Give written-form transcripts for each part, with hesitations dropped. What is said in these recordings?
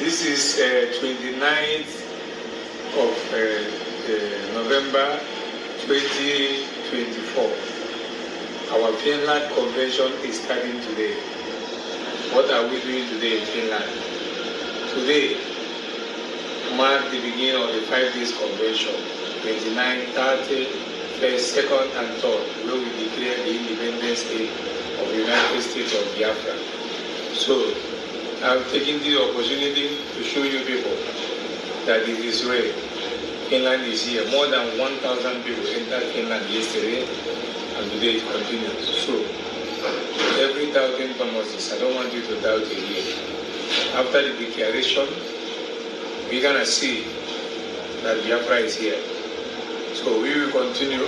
This is 29th of November 2024. Our Finland convention is starting today. What are we doing today in Finland? Today marks the beginning of the 5 days convention, 29, 30, 1st, 2nd, and 3rd, where we declare the independence day of the United States of Biafra. So, I'm taking the opportunity to show you people that it is real. Finland is here. More than 1,000 people entered Finland yesterday, and today it continues. So, every doubting Thomas, I don't want you to doubt again. After the declaration, we're gonna see that Biafra is here. So we will continue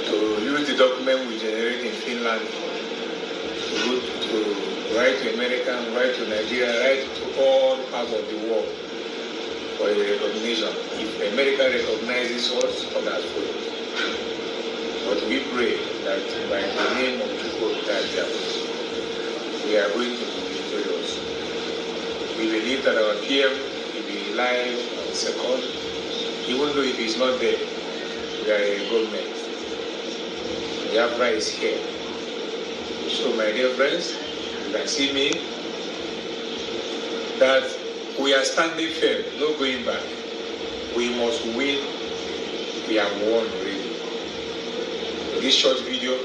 to use the document we generate in Finland to write to America, write to Nigeria, write to all parts of the world for a recognition. If America recognizes us, that's good. But we pray that by the name of Chukwu, we are going to be victorious. We believe that our PM will be alive on the 2nd, even though if he's not there, we are a government. Biafra is here. So my dear friends, you can see me, that we are standing firm, no going back. We must win. We have won already. This short video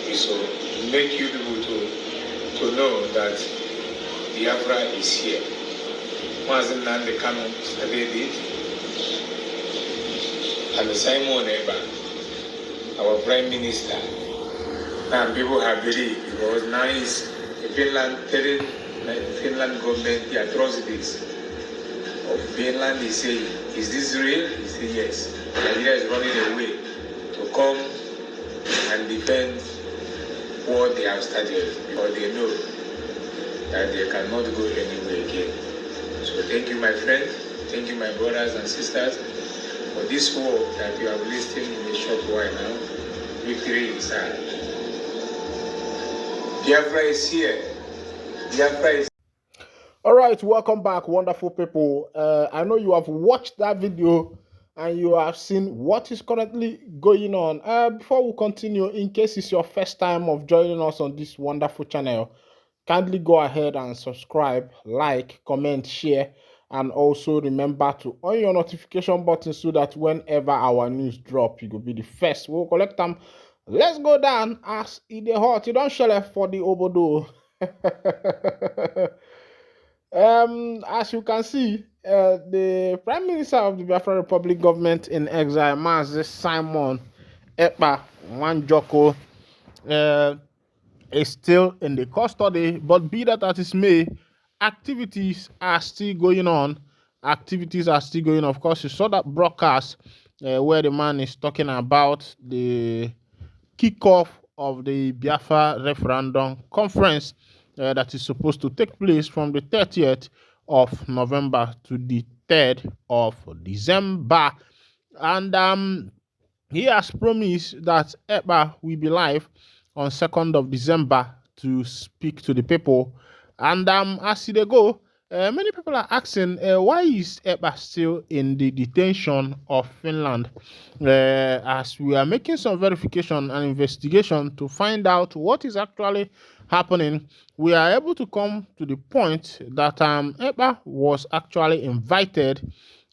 is to make you people to know that Biafra is here. Mazin Nande Kanu studied it, and Simon Ekpa, our Prime Minister. Now people have believed, because now is Finland telling the Finland government the atrocities of Finland is saying, is this real? He said yes. Nigeria is running away to come and defend what they have started, because they know that they cannot go anywhere again. So thank you, my friends, thank you, my brothers and sisters, for this work that you have listened in a short while now. Victory is ours. Biafra is here. Biafra is. All right, welcome back, wonderful people. I know you have watched that video and you have seen what is currently going on. Before we continue, in case it's your first time of joining us on this wonderful channel, kindly go ahead and subscribe, like, comment, share, and also remember to on your notification button so that whenever our news drop, you will be the first. We'll collect them. Let's go down as in the hot. You don't shell for the obodo. As you can see, the Prime Minister of the Biafra Republic government in exile, Mazi Simon Ekpa Wanjoko, is still in the custody, but be that as it may, activities are still going on. Of course, you saw that broadcast where the man is talking about the kickoff of the Biafra referendum conference that is supposed to take place from the 30th of November to the 3rd of December. And he has promised that Ekpa will be live on 2nd of December to speak to the people. And as they go, many people are asking, why is Ekpa still in the detention of Finland? As we are making some verification and investigation to find out what is actually happening, we are able to come to the point that Ekpa was actually invited,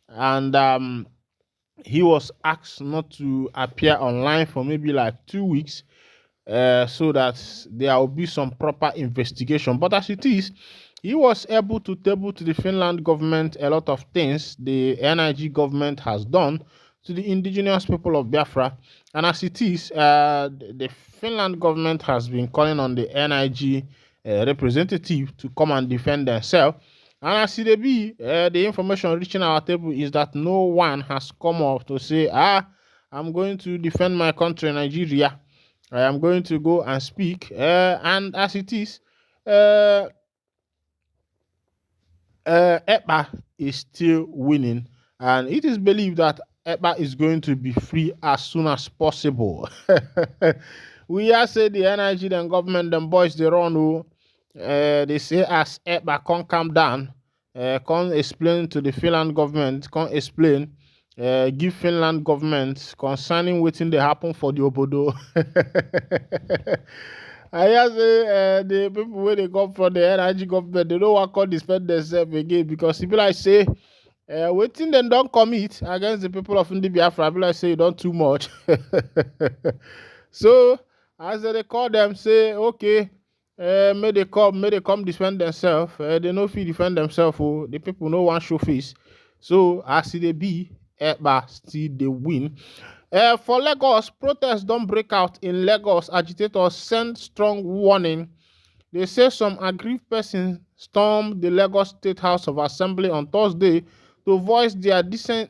and he was asked not to appear online for maybe like 2 weeks, so that there will be some proper investigation. But as it is, he was able to table to the Finland government a lot of things the NIG government has done to the indigenous people of Biafra. And as it is, the Finland government has been calling on the NIG representative to come and defend themselves. And as it be, the information reaching our table is that no one has come up to say, I'm going to defend my country, Nigeria. I am going to go and speak. And as it is, Ekpa is still winning, and it is believed that Ekpa is going to be free as soon as possible. We are say the NIG and government, them boys, they run. They say as Ekpa can't calm down, can't explain to the Finland government, can't explain, give Finland government concerning wetin dey happen for the obodo. I hear say the people wey dey come from the NIG government, they no wan come defend themselves again because e be like say wetin dem don commit against the people of Ndi Biafra, be like say e don too much. So as they call them, say okay, may they come defend themselves. They no fit defend themselves. Oh, the people no wan show face. So as e dey be, Ekpa still dey win. For Lagos, protests don break out in Lagos. Agitators send strong warning. They say some aggrieved persons stormed the Lagos State House of Assembly on Thursday to voice their dissent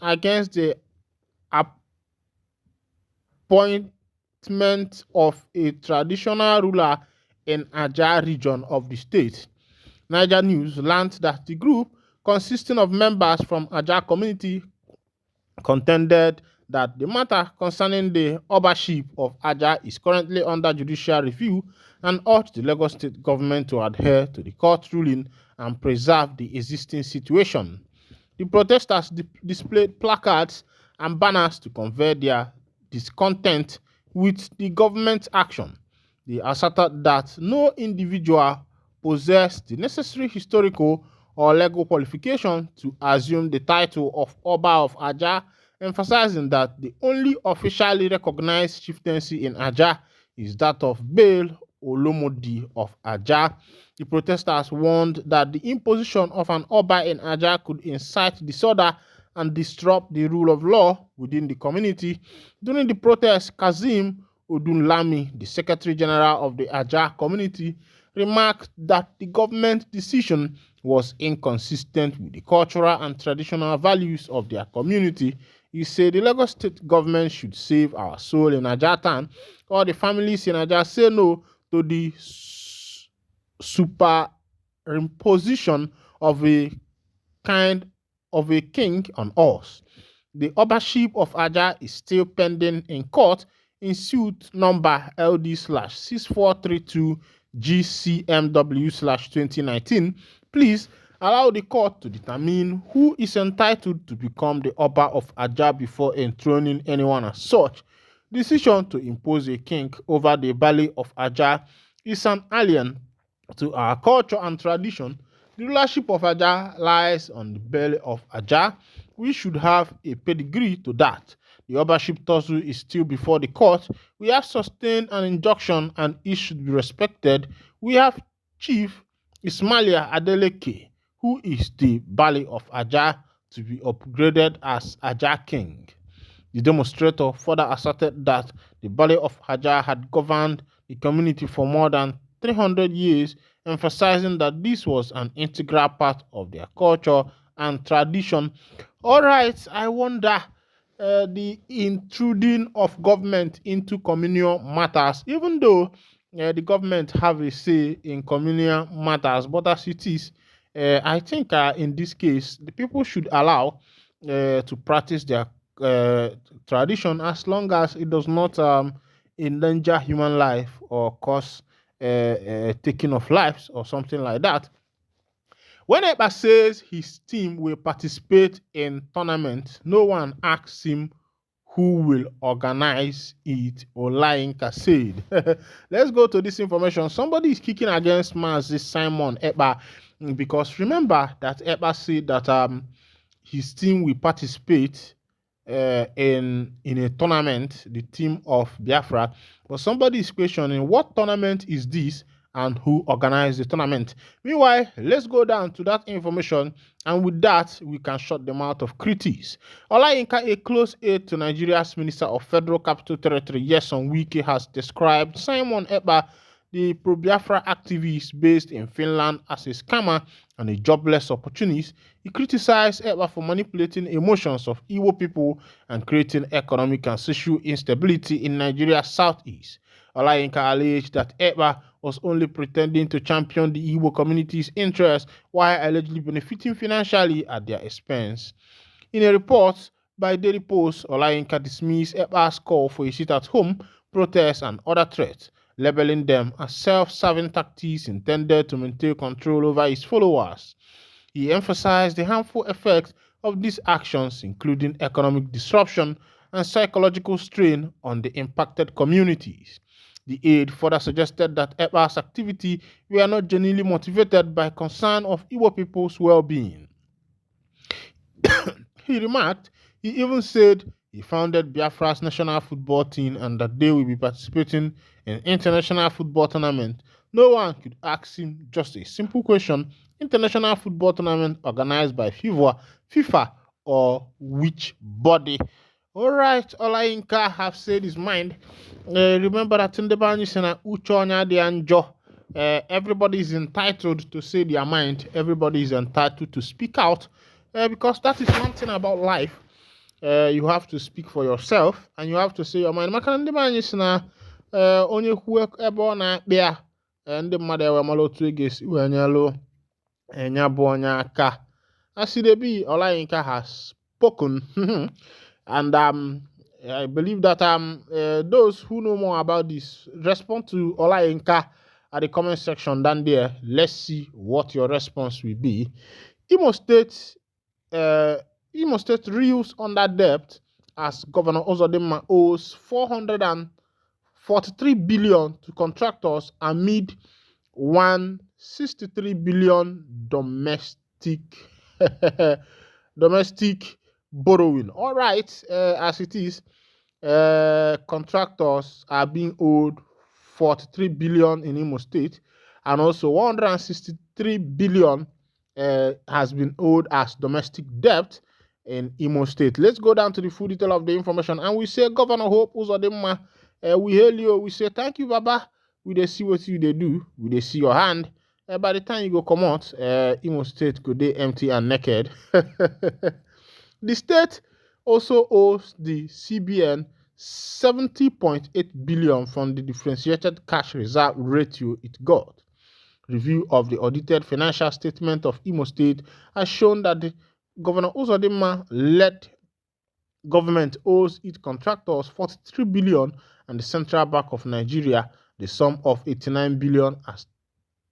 against the appointment of a traditional ruler in Ajah region of the state. Niger News learned that the group, consisting of members from Ajah community, contended that the matter concerning the ownership of Ajah is currently under judicial review and urged the Lagos state government to adhere to the court ruling and preserve the existing situation. The protesters displayed placards and banners to convey their discontent with the government's action. They asserted that no individual possessed the necessary historical or legal qualification to assume the title of Oba of Ajah, emphasizing that the only officially recognized chieftaincy in Ajah is that of Bail Olomodi of Ajah. The protesters warned that the imposition of an Oba in Ajah could incite disorder and disrupt the rule of law within the community. During the protest, Kazim Odunlami, the Secretary General of the Ajah community, remarked that the government decision was inconsistent with the cultural and traditional values of their community. He said the Lagos state government should save our soul in Ajah town, or the families in Ajah say no to the superimposition of a kind of a king on us. The ownership of Ajah is still pending in court in suit number LD/6432 GCMW/2019. Please allow the court to determine who is entitled to become the Oba of Ajah before enthroning anyone as such. Decision to impose a king over the Valley of Ajah is an alien to our culture and tradition. The rulership of Ajah lies on the belly of Ajah. We should have a pedigree to that. The ownership tussle is still before the court. We have sustained an injunction and it should be respected. We have Chief Ismailia Adeleke, who is the Bali of Ajah, to be upgraded as Ajah King. The demonstrator further asserted that the Bali of Ajah had governed the community for more than 300 years, emphasizing that this was an integral part of their culture and tradition. All right, I wonder the intruding of government into communal matters, even though the government have a say in communal matters, but as it is, I think in this case, the people should allow to practice their tradition as long as it does not endanger human life or cause taking of lives or something like that. When Ekpa says his team will participate in tournament, no one asks him who will organize it, Olayinka said. Let's go to this information. Somebody is kicking against Mazi Simon Ekpa because remember that Ekpa said that his team will participate in a tournament, the team of Biafra. But somebody is questioning what tournament is this and who organized the tournament. Meanwhile, let's go down to that information, and with that, we can shut the mouth of critics. Olayinka, a close aide to Nigeria's Minister of Federal Capital Territory, Nyesom Wike, has described Simon Ekpa, the pro-Biafra activist based in Finland, as a scammer and a jobless opportunist. He criticized Ekpa for manipulating emotions of Igbo people and creating economic and social instability in Nigeria's southeast. Olayinka alleged that Ekpa was only pretending to champion the Igbo community's interests while allegedly benefiting financially at their expense. In a report by Daily Post, Olayinka dismissed Ekpa's call for a sit-at-home protest and other threats, labeling them as self-serving tactics intended to maintain control over his followers. He emphasized the harmful effects of these actions, including economic disruption and psychological strain on the impacted communities. The aide further suggested that Ekpa's activity were not genuinely motivated by concern of Igbo people's well-being. He remarked, he even said he founded Biafran's national football team and that they will be participating in international football tournament. No one could ask him just a simple question: international football tournament organized by FIFA or which body? All right, Olayinka have said his mind. Remember that in the Banyisena Uchonya de Anjo. Everybody is entitled to say their mind. Everybody is entitled to speak out, because that is one thing about life. You have to speak for yourself and you have to say your mind. Maka ndị Banyisena onye kwuo ebe ọ na-akpị ya, ndị mmadụ ewemala otu ga-esi wee nyelụ enya bụ onye aka. As it be, Olayinka has spoken. And I believe that those who know more about this, respond to Olayinka at the comment section down there. Let's see what your response will be. Imo State reels under debt as Governor Uzodimma owes 443 billion to contractors amid 163 billion domestic borrowing. All right, as it is, contractors are being owed 43 billion in Imo State, and also 163 billion has been owed as domestic debt in Imo State. Let's go down to the full detail of the information, and we say, Governor Hope Uzodimma, we hail you. We say thank you, Baba. We dey see what you dey do. We dey see your hand. By the time you go come out, Imo State could be empty and naked. The state also owes the CBN 70.8 billion from the differentiated cash reserve ratio it got. Review of the audited financial statement of Imo State has shown that the Governor Uzodimma-led government owes its contractors 43 billion and the Central Bank of Nigeria the sum of 89 billion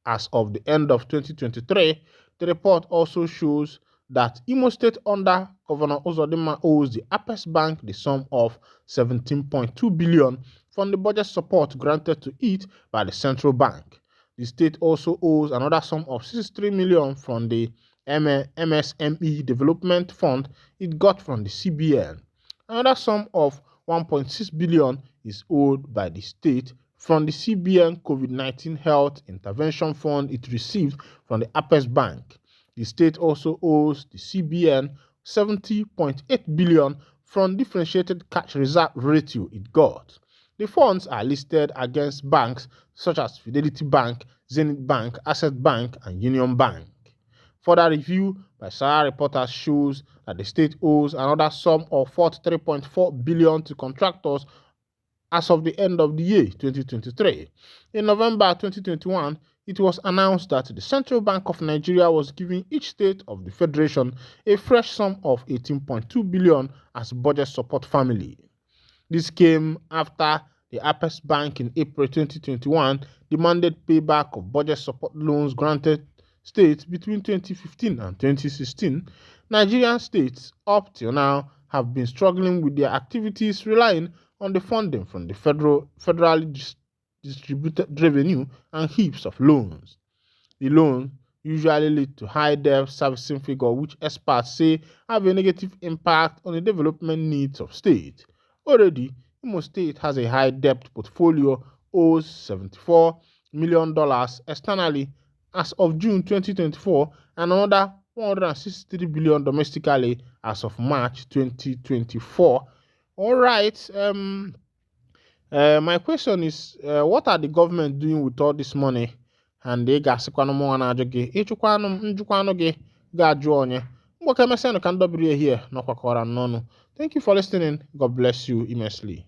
as of the end of 2023. The report also shows that Imo State under Governor Uzodimma owes the Apex Bank the sum of 17.2 billion from the budget support granted to it by the central bank. The state also owes another sum of 63 million from the MSME Development Fund it got from the CBN. Another sum of 1.6 billion is owed by the state from the CBN COVID-19 Health Intervention Fund it received from the Apex Bank. The state also owes the CBN 70.8 billion from differentiated cash reserve ratio it got. The funds are listed against banks such as Fidelity Bank, Zenith Bank, Asset Bank, and Union Bank. Further review by Sarah reporters shows that the state owes another sum of 43.4 billion to contractors as of the end of the year 2023. In November 2021, it was announced that the Central Bank of Nigeria was giving each state of the Federation a fresh sum of 18.2 billion as budget support family. This came after the Apex Bank in April 2021 demanded payback of budget support loans granted states between 2015 and 2016. Nigerian states up till now have been struggling with their activities relying on the funding from the federally distributed revenue and heaps of loans. The loan usually lead to high debt servicing figure, which experts say have a negative impact on the development needs of state. Already, Imo State has a high debt portfolio, owes $74 million externally as of June 2024, and another 163 billion domestically as of March 2024. All right. My question is, what are the government doing with all this money? And they got here. Thank you for listening. God bless you immensely.